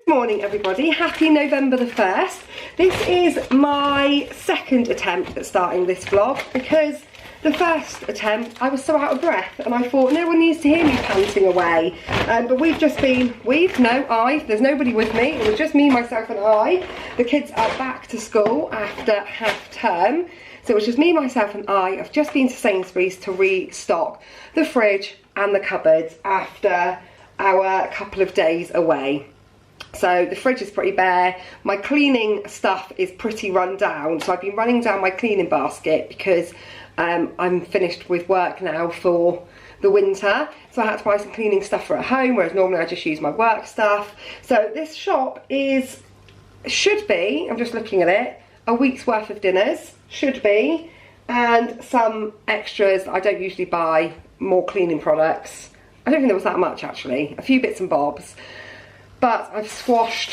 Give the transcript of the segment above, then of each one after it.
Morning everybody, happy November the 1st. This is my second attempt at starting this vlog because the first attempt I was so out of breath and I thought no one needs to hear me panting away. But there's nobody with me, it was just me, myself and I. The kids are back to school after half term. So it was just me, myself and I. I've just been to Sainsburys to restock the fridge and the cupboards after our couple of days away. So the fridge is pretty bare, my cleaning stuff is pretty run down, so I've been running down my cleaning basket because I'm finished with work now for the winter, so I had to buy some cleaning stuff for at home, whereas normally I just use my work stuff. So this shop should be, I'm just looking at it, a week's worth of dinners, should be, and some extras. I don't usually buy more cleaning products. I don't think there was that much actually, a few bits and bobs. But I've squashed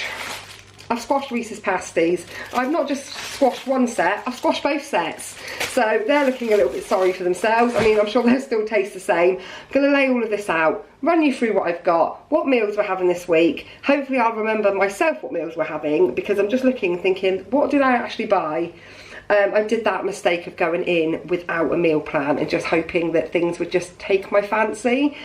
Reese's pasties. I've not just squashed one set, I've squashed both sets. So they're looking a little bit sorry for themselves. I mean, I'm sure they'll still taste the same. I'm gonna lay all of this out, run you through what I've got, what meals we're having this week. Hopefully I'll remember myself what meals we're having, because I'm just looking, thinking, what did I actually buy? I did that mistake of going in without a meal plan and just hoping that things would just take my fancy.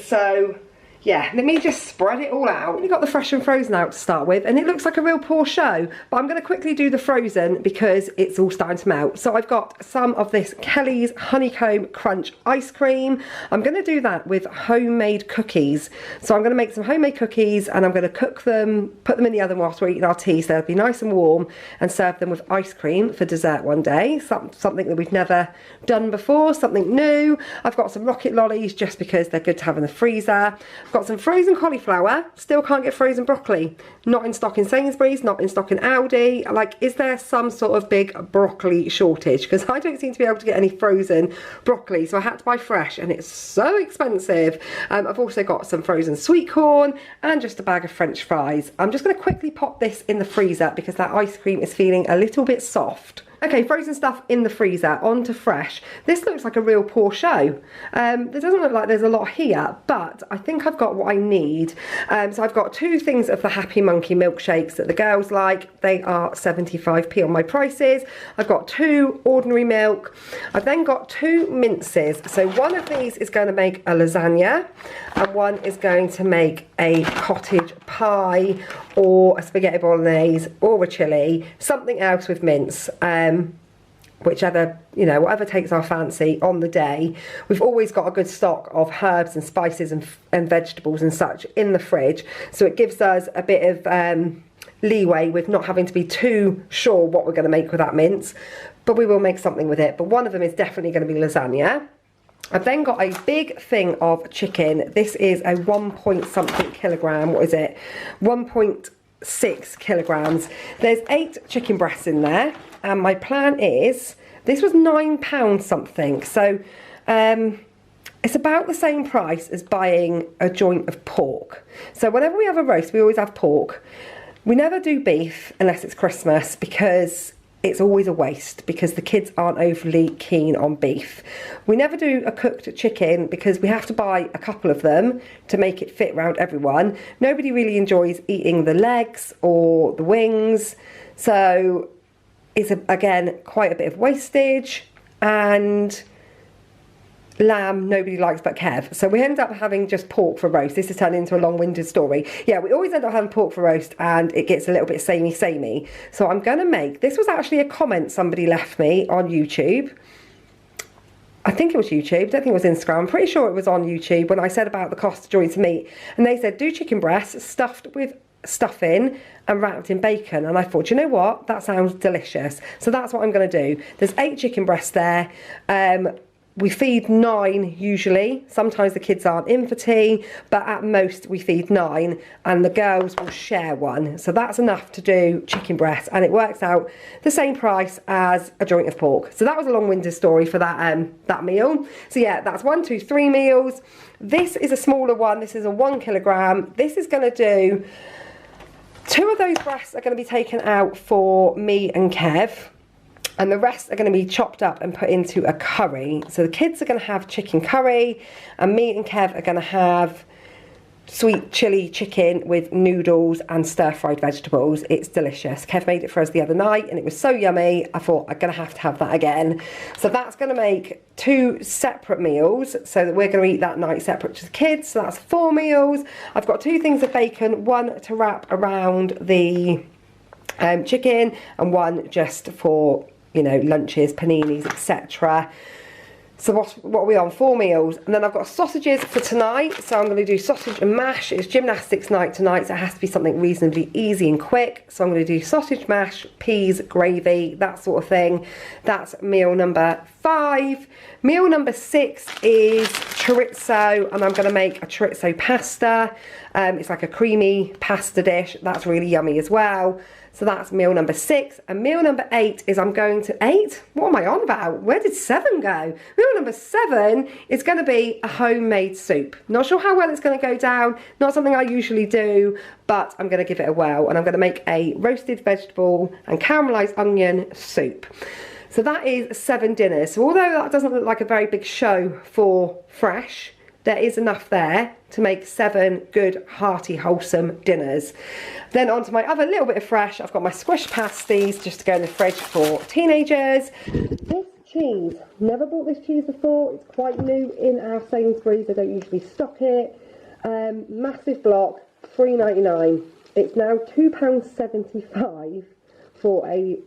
So yeah, let me just spread it all out. We've got the fresh and frozen out to start with, and it looks like a real poor show, but I'm going to quickly do the frozen because it's all starting to melt. So I've got some of this Kelly's Honeycomb Crunch ice cream. I'm going to do that with homemade cookies. So I'm going to make some homemade cookies and I'm going to cook them, put them in the oven whilst we're eating our tea so they'll be nice and warm, and serve them with ice cream for dessert one day. Something that we've never done before, something new. I've got some rocket lollies just because they're good to have in the freezer. Got some frozen cauliflower, still can't get frozen broccoli. Not in stock in Sainsburys, not in stock in Aldi. Like, is there some sort of big broccoli shortage? Because I don't seem to be able to get any frozen broccoli, so I had to buy fresh and it's so expensive. I've also got some frozen sweet corn and just a bag of French fries. I'm just going to quickly pop this in the freezer because that ice cream is feeling a little bit soft. Okay, frozen stuff in the freezer, on to fresh. This looks like a real poor show. There doesn't look like there's a lot here, but I think I've got what I need. So I've got two things of the Happy Monkey milkshakes that the girls like. They are 75p on my prices. I've got two ordinary milk. I've then got two minces. So one of these is going to make a lasagna, and one is going to make a cottage pie or a spaghetti bolognese or a chili, something else with mince. Whichever, you know, whatever takes our fancy on the day. We've always got a good stock of herbs and spices and vegetables and such in the fridge, so it gives us a bit of leeway with not having to be too sure what we're going to make with that mince, but we will make something with it. But one of them is definitely going to be lasagna. I've then got a big thing of chicken. This is a 1 point something kilogram, what is it, 1.6 kilograms. There's 8 chicken breasts in there, and my plan is, this was £9 something, so it's about the same price as buying a joint of pork. So whenever we have a roast, we always have pork. We never do beef unless it's Christmas because it's always a waste, because the kids aren't overly keen on beef. We never do a cooked chicken because we have to buy a couple of them to make it fit around everyone. Nobody really enjoys eating the legs or the wings, so it's again quite a bit of wastage. And lamb nobody likes but Kev, so we end up having just pork for roast. This has turned into a long-winded story. Yeah, we always end up having pork for roast and it gets a little bit samey. So I'm gonna make, this was actually a comment somebody left me on YouTube. I think it was YouTube, I don't think it was Instagram, I'm pretty sure it was on YouTube, when I said about the cost of joints of meat, and they said do chicken breasts stuffed with stuffing and wrapped in bacon, and I thought, you know what, that sounds delicious. So that's what I'm going to do. There's 8 chicken breasts there. We feed 9 usually. Sometimes the kids aren't in for tea, but at most we feed 9, and the girls will share one. So that's enough to do chicken breast, and it works out the same price as a joint of pork. So that was a long-winded story for that meal. So yeah, that's 1, 2, 3 meals. This is a smaller one. This is a 1 kilogram. This is going to do, 2 of those breasts are going to be taken out for me and Kev, and the rest are going to be chopped up and put into a curry. So the kids are going to have chicken curry, and me and Kev are going to have sweet chili chicken with noodles and stir-fried vegetables. It's delicious. Kev made it for us the other night and it was so yummy. I thought I'm going to have that again. So that's going to make 2 separate meals, so that we're going to eat that night separate to the kids. So that's 4 meals. I've got 2 things of bacon, 1 to wrap around the chicken and 1 just for, you know, lunches, paninis, etc. So what are we on? 4 meals. And then I've got sausages for tonight. So I'm going to do sausage and mash. It's gymnastics night tonight, so it has to be something reasonably easy and quick. So I'm going to do sausage mash, peas, gravy, that sort of thing. That's meal number 5. Meal number 6 is chorizo, and I'm going to make a chorizo pasta. It's like a creamy pasta dish. That's really yummy as well. So that's meal number 6. And meal number 8 is I'm going to 8? What am I on about? Where did 7 go? Meal number 7 is going to be a homemade soup. Not sure how well it's going to go down. Not something I usually do, but I'm going to give it a whirl. And I'm going to make a roasted vegetable and caramelised onion soup. So that is 7 dinners. So although that doesn't look like a very big show for Fresh, there is enough there to make 7 good, hearty, wholesome dinners. Then onto my other little bit of Fresh. I've got my squish pasties just to go in the fridge for teenagers. This cheese, never bought this cheese before. It's quite new in our Sainsburys. They don't usually stock it. Massive block, £3.99. It's now £2.75 for a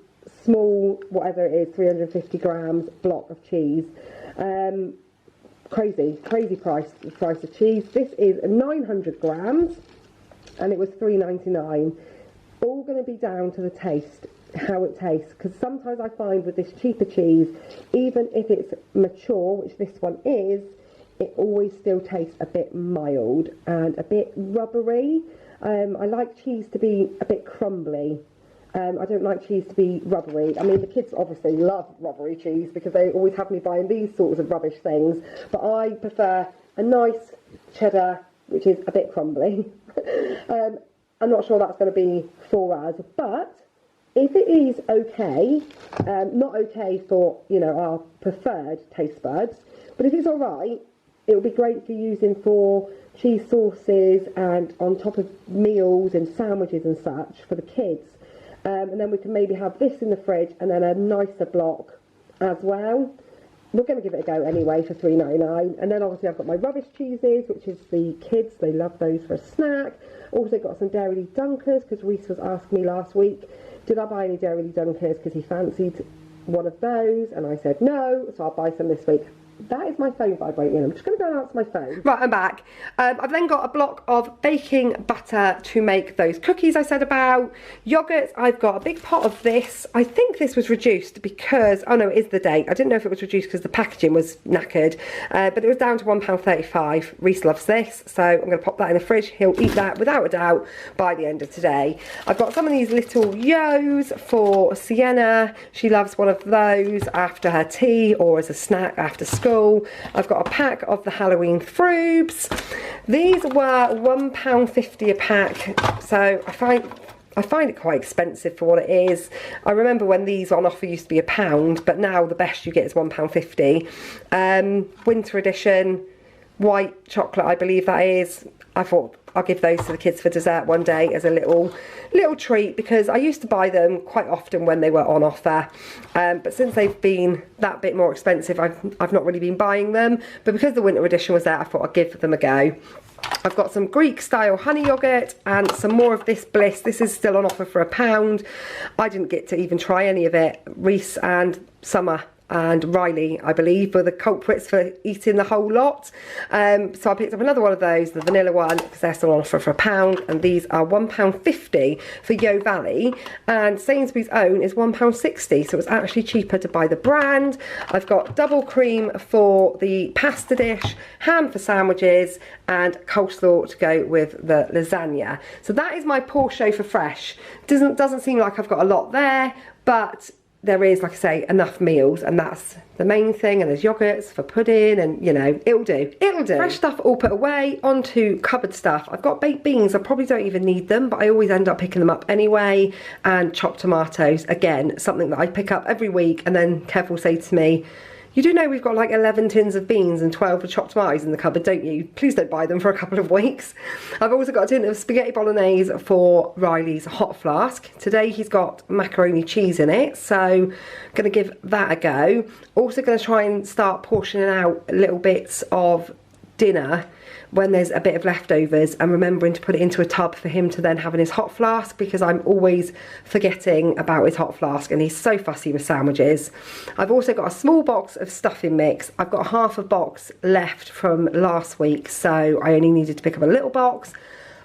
small, whatever it is, 350 grams block of cheese. Crazy price of cheese. This is 900 grams and it was £3.99. All going to be down to the taste, how it tastes, because sometimes I find with this cheaper cheese, even if it's mature, which this one is, it always still tastes a bit mild and a bit rubbery. I like cheese to be a bit crumbly. I don't like cheese to be rubbery. I mean, the kids obviously love rubbery cheese because they always have me buying these sorts of rubbish things. But I prefer a nice cheddar, which is a bit crumbly. I'm not sure that's going to be for us. But if it is okay, not okay for, you know, our preferred taste buds, but if it's all right, it will be great for using for cheese sauces and on top of meals and sandwiches and such for the kids. And then we can maybe have this in the fridge and then a nicer block as well. We're going to give it a go anyway for £3.99. And then obviously I've got my rubbish cheeses, which is the kids. They love those for a snack. Also got some Dairy Dunkers because Reese was asking me last week, did I buy any Dairy Dunkers because he fancied one of those? And I said no, so I'll buy some this week. That is my phone vibrating. I'm just going to go and answer my phone. Right, I'm back. I've then got a block of baking butter to make those cookies I said about. Yogurt, I've got a big pot of this. I think this was reduced because, oh no, it is the date. I didn't know if it was reduced because the packaging was knackered, but it was down to £1.35. Reese loves this, so I'm going to pop that in the fridge. He'll eat that without a doubt by the end of today. I've got some of these little yos for Sienna. She loves one of those after her tea or as a snack after school. I've got a pack of the Halloween Froobs. These were £1.50 a pack, so I find it quite expensive for what it is. I remember when these on offer used to be £1, but now the best you get is £1.50. Winter edition, white chocolate, I believe that is. I thought I'll give those to the kids for dessert one day as a little treat, because I used to buy them quite often when they were on offer, but since they've been that bit more expensive, I've not really been buying them. But because the winter edition was there, I thought I'd give them a go. I've got some Greek style honey yogurt and some more of this Bliss. This is still on offer for £1. I didn't get to even try any of it. Reese and Summer and Riley, I believe, were the culprits for eating the whole lot. So I picked up another one of those, the vanilla one, because they're still on offer for £1, and these are £1.50 for Yo Valley, and Sainsbury's own is £1.60, so it's actually cheaper to buy the brand. I've got double cream for the pasta dish, ham for sandwiches, and coleslaw to go with the lasagna. So that is my Porsche for Fresh. Doesn't seem like I've got a lot there, but there is, like I say, enough meals, and that's the main thing. And there's yogurts for pudding, and you know, it'll do. Fresh stuff all put away. Onto cupboard stuff. I've got baked beans. I probably don't even need them, but I always end up picking them up anyway. And chopped tomatoes, again, something that I pick up every week, and then Kev will say to me, You do know we've got like 11 tins of beans and 12 of chopped mais in the cupboard, don't you? Please don't buy them for a couple of weeks. I've also got a tin of spaghetti bolognese for Riley's hot flask. Today he's got macaroni cheese in it, so going to give that a go. Also going to try and start portioning out little bits of dinner when there's a bit of leftovers, and remembering to put it into a tub for him to then have in his hot flask, because I'm always forgetting about his hot flask and he's so fussy with sandwiches. I've also got a small box of stuffing mix. I've got half a box left from last week, so I only needed to pick up a little box.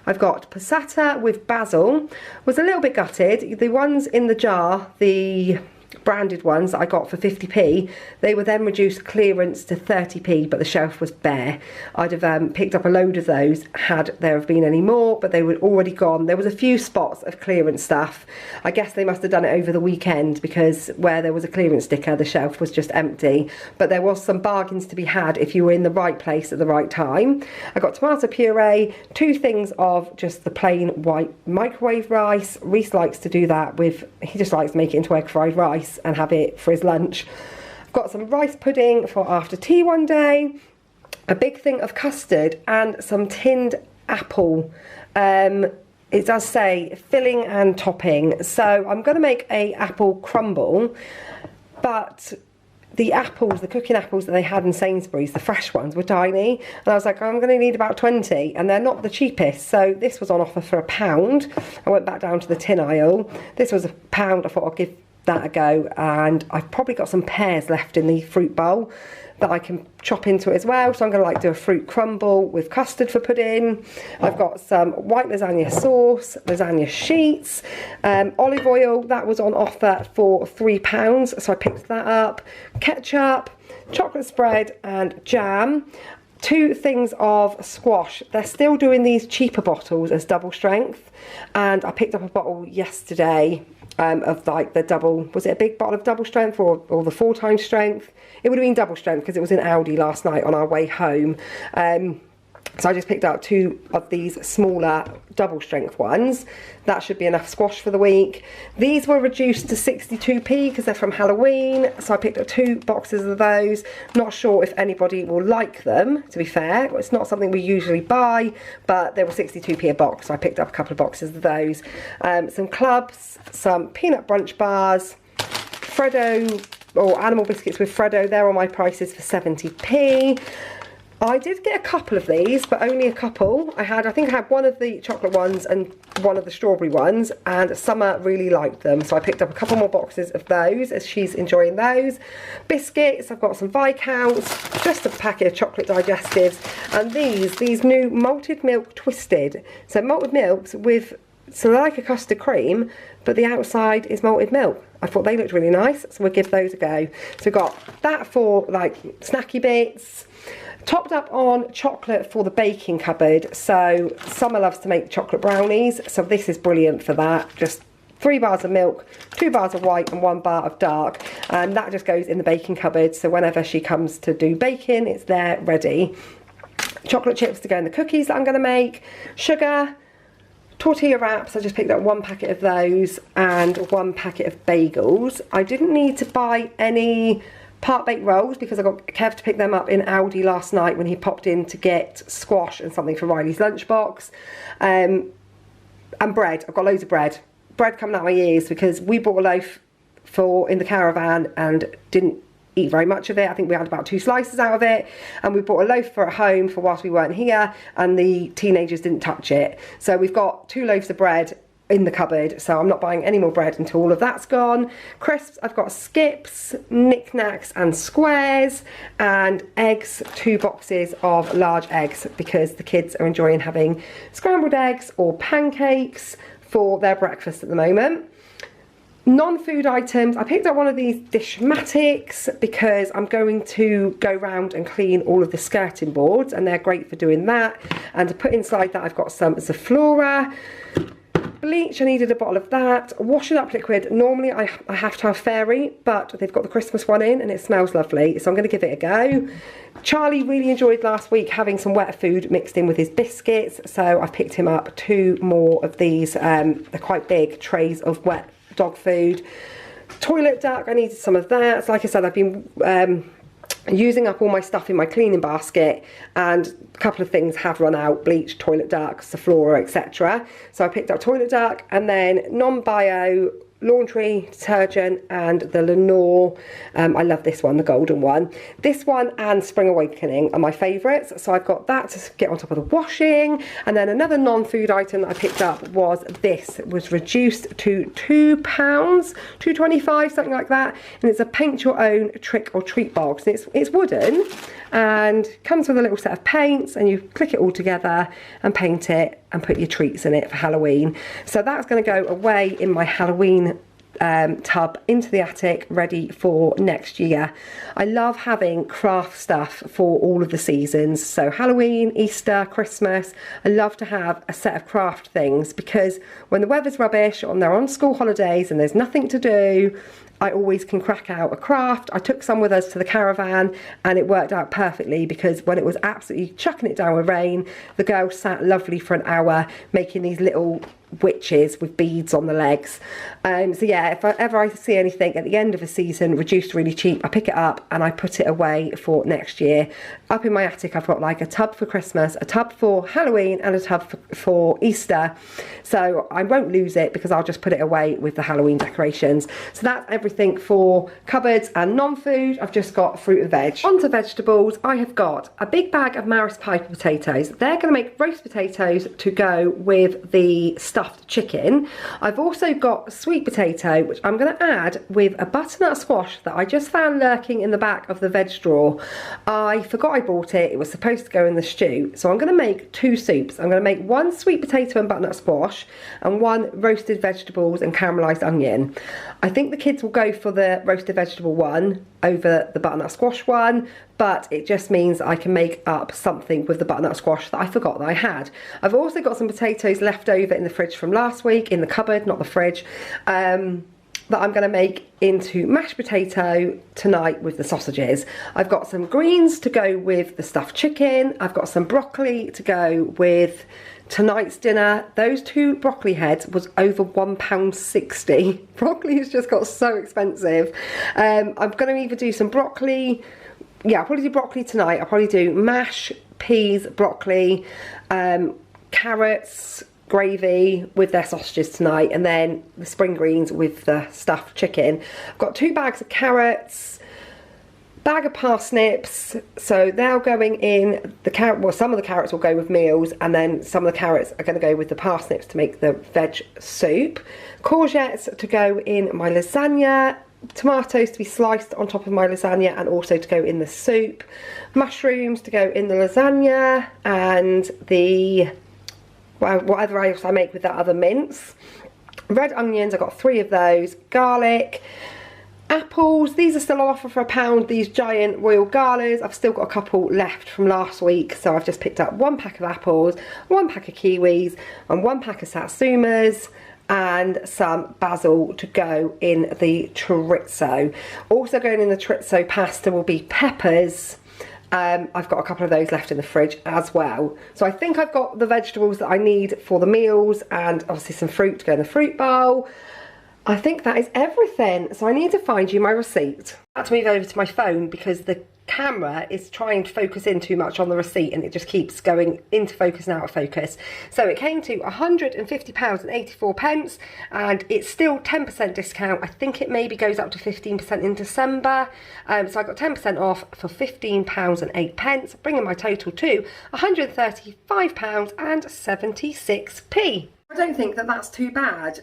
I've got passata with basil. Was a little bit gutted. The ones in the jar, the branded ones that I got for 50p, they were then reduced clearance to 30p, but the shelf was bare. I'd have picked up a load of those had there have been any more, but they were already gone. There was a few spots of clearance stuff. I guess they must have done it over the weekend, because where there was a clearance sticker, the shelf was just empty. But there was some bargains to be had if you were in the right place at the right time. I got tomato puree, 2 things of just the plain white microwave rice. Reese likes to do that with, he just likes to make it into egg fried rice and have it for his lunch. I've got some rice pudding for after tea one day, a big thing of custard, and some tinned apple. It does say filling and topping, so I'm going to make a apple crumble, but the apples, the cooking apples that they had in Sainsburys, the fresh ones, were tiny, and I was like, I'm going to need about 20, and they're not the cheapest, so this was on offer for £1. I went back down to the tin aisle. This was £1. I thought I'll give that a go, and I've probably got some pears left in the fruit bowl that I can chop into it as well, so I'm going to like do a fruit crumble with custard for pudding. I've got some white lasagna sauce, lasagna sheets, olive oil that was on offer for £3, so I picked that up, ketchup, chocolate spread and jam. 2 things of squash. They're still doing these cheaper bottles as double strength, and I picked up a bottle yesterday of like the double, was it a big bottle of double strength or the 4 times strength? It would have been double strength because it was in Aldi last night on our way home. So I just picked up 2 of these smaller double strength ones. That should be enough squash for the week. These were reduced to 62p because they're from Halloween, so I picked up 2 boxes of those. Not sure if anybody will like them, to be fair. It's not something we usually buy, but they were 62p a box, so I picked up a couple of boxes of those. Some clubs, some peanut brunch bars, Freddo, or animal biscuits with Freddo. They're on my prices for 70p. I did get a couple of these, but only a couple. I think I had one of the chocolate ones and one of the strawberry ones, and Summer really liked them, so I picked up a couple more boxes of those as she's enjoying those. Biscuits, I've got some Viscounts, just a packet of chocolate digestives, and these new malted milk twisted. So malted milks with, so they're like a custard cream, but the outside is malted milk. I thought they looked really nice, so we'll give those a go. So we've got that for like snacky bits. Topped up on chocolate for the baking cupboard. So Summer loves to make chocolate brownies, so this is brilliant for that. Just 3 bars of milk, 2 bars of white and 1 bar of dark, and that just goes in the baking cupboard, so whenever she comes to do baking, it's there ready. Chocolate chips to go in the cookies that I'm going to make. Sugar, tortilla wraps, I just picked up 1 packet of those and 1 packet of bagels. I didn't need to buy any part-baked rolls because I got Kev to pick them up in Aldi last night when he popped in to get squash and something for Riley's lunchbox. And bread, I've got loads of bread. Bread coming out my ears because we bought a loaf in the caravan and didn't eat very much of it. I think we had about 2 slices out of it, and we bought a loaf for at home for whilst we weren't here, and the teenagers didn't touch it. So we've got 2 loaves of bread in the cupboard, so I'm not buying any more bread until all of that's gone. Crisps, I've got Skips, knickknacks and squares, and eggs, 2 boxes of large eggs because the kids are enjoying having scrambled eggs or pancakes for their breakfast at the moment. Non-food items, I picked up one of these Dishmatics because I'm going to go round and clean all of the skirting boards, and they're great for doing that. And to put inside that, I've got some Zaflora. Bleach, I needed a bottle of that. Washing up liquid, normally I have to have Fairy, but they've got the Christmas one in and it smells lovely, so I'm going to give it a go. Charlie really enjoyed last week having some wet food mixed in with his biscuits, so I've picked him up 2 more of these, they're quite big, trays of wet dog food. Toilet duck, I needed some of that. So like I said, I've been using up all my stuff in my cleaning basket, and a couple of things have run out: bleach, toilet duck, Sephora, etc. So I picked up toilet duck, and then non-bio laundry detergent and the Lenore, I love this one, the golden one. This one and Spring Awakening are my favourites, so I've got that to get on top of the washing. And then another non-food item that I picked up was this. It was reduced to £2, £2.25, something like that, and it's a paint your own trick or treat box. It's wooden and comes with a little set of paints, and you click it all together and paint it and put your treats in it for Halloween. So that's going to go away in my Halloween tub into the attic, ready for next year. I love having craft stuff for all of the seasons, so Halloween, Easter, Christmas. I love to have a set of craft things, because when the weather's rubbish or they're on school holidays and there's nothing to do, I always can crack out a craft. I took some with us to the caravan, and it worked out perfectly, because when it was absolutely chucking it down with rain, the girls sat lovely for an hour making these little witches with beads on the legs. So yeah, if ever I see anything at the end of a season reduced really cheap, I pick it up and I put it away for next year. Up in my attic I've got like a tub for Christmas, a tub for Halloween, and a tub for Easter, so I won't lose it because I'll just put it away with the Halloween decorations. So that's everything for cupboards and non-food. I've just got fruit and veg. On to vegetables. I have got a big bag of Maris Piper potatoes. They're going to make roast potatoes to go with the stuffed chicken. I've also got sweet potato, which I'm going to add with a butternut squash that I just found lurking in the back of the veg drawer. I forgot I bought it. It was supposed to go in the stew. So I'm going to make two soups. I'm going to make one sweet potato and butternut squash and one roasted vegetables and caramelised onion. I think the kids will go for the roasted vegetable one over the butternut squash one, but it just means I can make up something with the butternut squash that I forgot that I had. I've also got some potatoes left over in the fridge from last week, in the cupboard, not the fridge, that I'm going to make into mashed potato tonight with the sausages. I've got some greens to go with the stuffed chicken. I've got some broccoli to go with tonight's dinner. Those two broccoli heads was over £1.60. Broccoli has just got so expensive. I'm going to either do some broccoli, yeah, I'll probably do broccoli tonight. I'll probably do mash, peas, broccoli, carrots, gravy with their sausages tonight, and then the spring greens with the stuffed chicken. I've got 2 bags of carrots, bag of parsnips, so they're going in the carrot. Well, some of the carrots will go with meals, and then some of the carrots are going to go with the parsnips to make the veg soup. Courgettes to go in my lasagna, tomatoes to be sliced on top of my lasagna and also to go in the soup, mushrooms to go in the lasagna, and the whatever else I make with that other mince. Red onions, I've got 3 of those. Garlic. Apples, these are still on offer for £1, these giant royal galas. I've still got a couple left from last week, so I've just picked up 1 pack of apples, 1 pack of kiwis, and 1 pack of satsumas, and some basil to go in the chorizo. Also going in the chorizo pasta will be peppers. I've got a couple of those left in the fridge as well. So I think I've got the vegetables that I need for the meals, and obviously some fruit to go in the fruit bowl. I think that is everything. So I need to find you my receipt. I had to move over to my phone because the camera is trying to focus in too much on the receipt, and it just keeps going into focus and out of focus. So it came to £150.84, and it's still 10% discount. I think it maybe goes up to 15% in December. So I got 10% off for £15.08, bringing my total to £135.76. I don't think that that's too bad.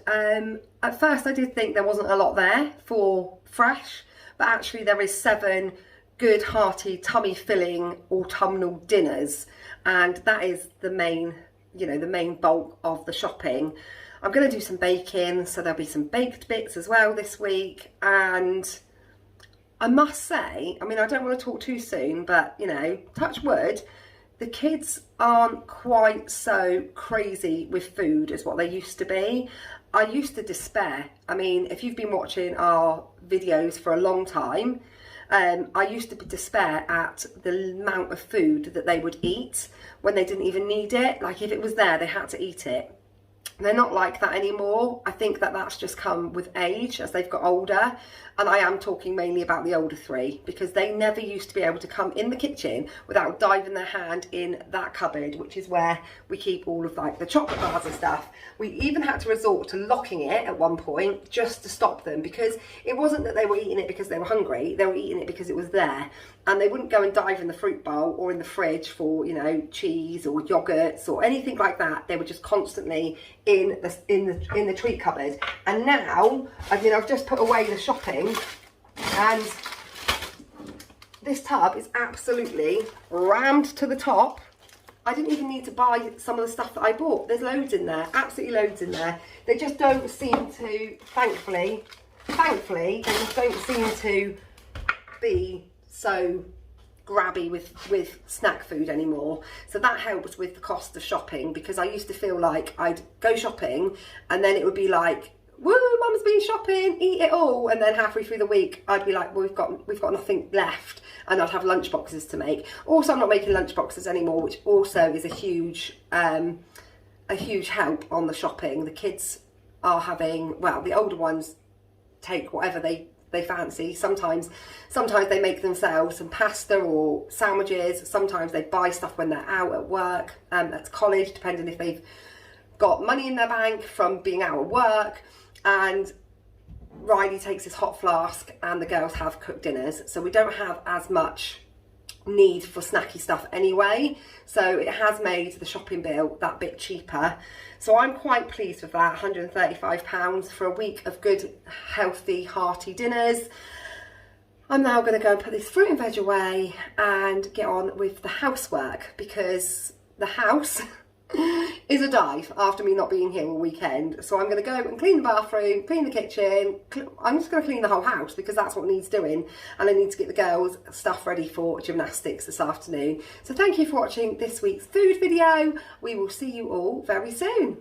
At first I did think there wasn't a lot there for fresh, but actually there is 7 good hearty tummy filling autumnal dinners, and that is the main, you know, the main bulk of the shopping. I'm going to do some baking, so there'll be some baked bits as well this week. And I must say, I mean, I don't want to talk too soon, but you know, touch wood, the kids aren't quite so crazy with food as what they used to be. I used to despair. I mean, if you've been watching our videos for a long time, I used to despair at the amount of food that they would eat when they didn't even need it. Like if it was there, they had to eat it. They're not like that anymore. I think that that's just come with age as they've got older. And I am talking mainly about the older three, because they never used to be able to come in the kitchen without diving their hand in that cupboard, which is where we keep all of like the chocolate bars and stuff. We even had to resort to locking it at one point just to stop them, because it wasn't that they were eating it because they were hungry, they were eating it because it was there. And they wouldn't go and dive in the fruit bowl or in the fridge for, you know, cheese or yogurts or anything like that. They were just constantly in the treat cupboard. And now, I mean, I've just put away the shopping, and this tub is absolutely rammed to the top. I didn't even need to buy some of the stuff that I bought. There's loads in there, absolutely loads in there. They just don't seem to, thankfully, they just don't seem to be so grabby with snack food anymore. So that helps with the cost of shopping, because I used to feel like I'd go shopping and then it would be like, woo, mum's been shopping, eat it all, and then halfway through the week I'd be like, well, we've got nothing left, and I'd have lunch boxes to make. Also, I'm not making lunch boxes anymore, which also is a huge help on the shopping. The kids are having, well, the older ones take whatever they fancy. Sometimes they make themselves some pasta or sandwiches. Sometimes they buy stuff when they're out at work, at college, depending if they've got money in their bank from being out at work. And Riley takes his hot flask, and the girls have cooked dinners, so we don't have as much need for snacky stuff anyway. So it has made the shopping bill that bit cheaper. So I'm quite pleased with that, £135 for a week of good, healthy, hearty dinners. I'm now going to go and put this fruit and veg away and get on with the housework, because the house is a dive after me not being here all weekend. So I'm going to go and clean the bathroom, clean the kitchen. I'm just going to clean the whole house, because that's what needs doing, and I need to get the girls stuff ready for gymnastics this afternoon. So thank you for watching this week's food video. We will see you all very soon.